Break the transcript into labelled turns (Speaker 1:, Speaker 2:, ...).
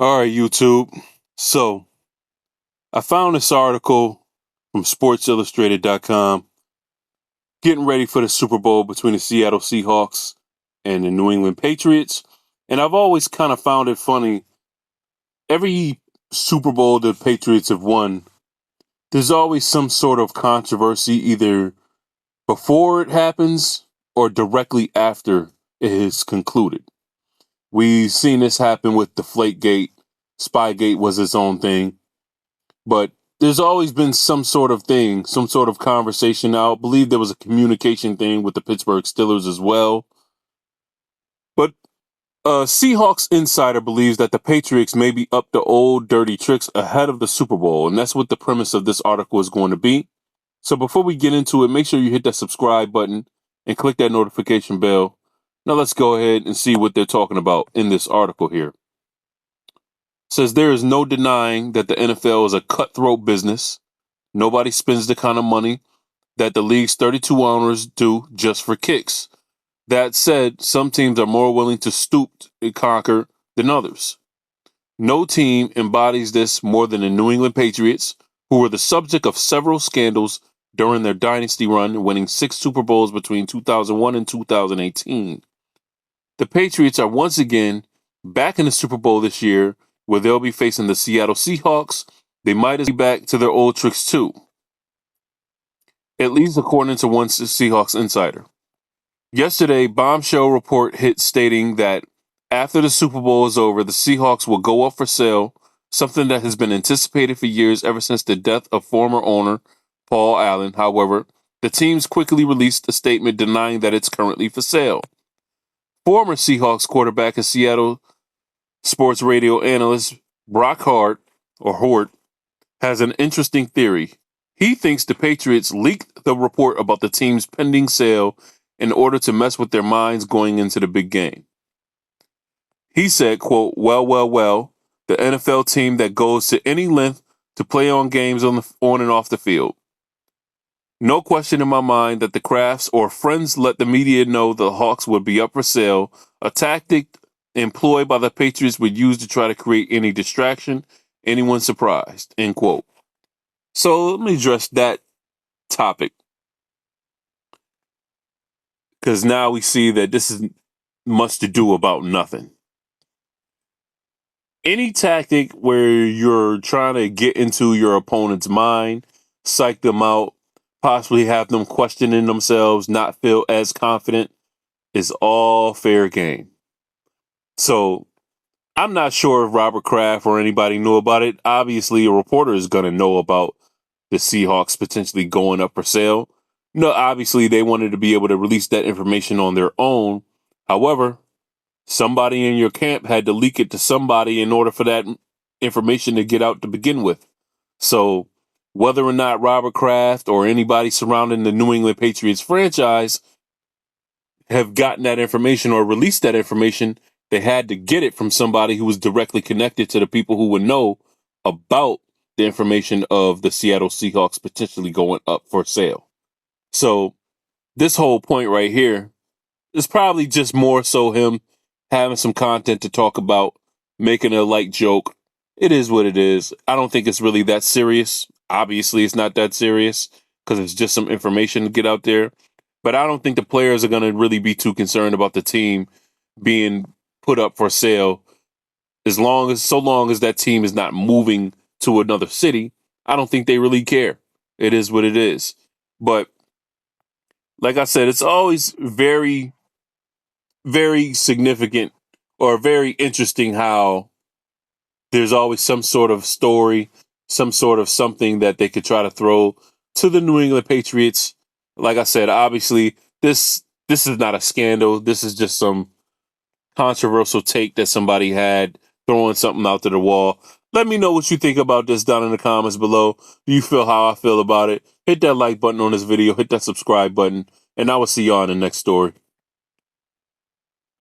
Speaker 1: All right, YouTube. So I found this article from SportsIllustrated.com getting ready for the Super Bowl between the Seattle Seahawks and the New England Patriots. And I've always kind of found it funny. Every Super Bowl the Patriots have won, there's always some sort of controversy either before it happens or directly after it is concluded. We've seen this happen with Deflategate. Spygate was its own thing. But there's always been some sort of thing, some sort of conversation. I believe there was a communication thing with the Pittsburgh Steelers as well. But a Seahawks insider believes that the Patriots may be up to old dirty tricks ahead of the Super Bowl. And that's what the premise of this article is going to be. So before we get into it, make sure you hit that subscribe button and click that notification bell. Now let's go ahead and see what they're talking about in this article here. Says there is no denying that the NFL is a cutthroat business. Nobody spends the kind of money that the league's 32 owners do just for kicks. That said, some teams are more willing to stoop and conquer than others. No team embodies this more than the New England Patriots, who were the subject of several scandals during their dynasty run, winning 6 Super Bowls between 2001 and 2018. The Patriots are once again back in the Super Bowl this year, where they'll be facing the Seattle Seahawks. They might be back to their old tricks too, at least according to one Seahawks insider. Yesterday, bombshell report hit stating that after the Super Bowl is over, the Seahawks will go up for sale, something that has been anticipated for years ever since the death of former owner Paul Allen. However, the teams quickly released a statement denying that it's currently for sale. Former Seahawks quarterback and Seattle sports radio analyst Brock Hart has an interesting theory. He thinks the Patriots leaked the report about the team's pending sale in order to mess with their minds going into the big game. He said, quote, well, the NFL team that goes to any length to play on games on and off the field. No question in my mind that the Crafts or friends let the media know the Hawks would be up for sale, a tactic employed by the Patriots would use to try to create any distraction, anyone surprised, end quote. So let me address that topic, because now we see that this is much to do about nothing. Any tactic where you're trying to get into your opponent's mind, psych them out, possibly have them questioning themselves, not feel as confident, is all fair game. So I'm not sure if Robert Kraft or anybody knew about it. Obviously, a reporter is going to know about the Seahawks potentially going up for sale. No, obviously, they wanted to be able to release that information on their own. However, somebody in your camp had to leak it to somebody in order for that information to get out to begin with. So whether or not Robert Kraft or anybody surrounding the New England Patriots franchise have gotten that information or released that information, they had to get it from somebody who was directly connected to the people who would know about the information of the Seattle Seahawks potentially going up for sale. So this whole point right here is probably just more so him having some content to talk about, making a light joke. It is what it is. I don't think it's really that serious. Obviously, it's not that serious because it's just some information to get out there. But I don't think the players are going to really be too concerned about the team being put up for sale. So long as that team is not moving to another city, I don't think they really care. It is what it is. But like I said, it's always very, very significant or very interesting how there's always some sort of story, some sort of something that they could try to throw to the New England Patriots. Like I said, obviously, this is not a scandal. This is just some controversial take that somebody had, throwing something out to the wall. Let me know what you think about this down in the comments below. Do you feel how I feel about it? Hit that like button on this video. Hit that subscribe button. And I will see y'all in the next story.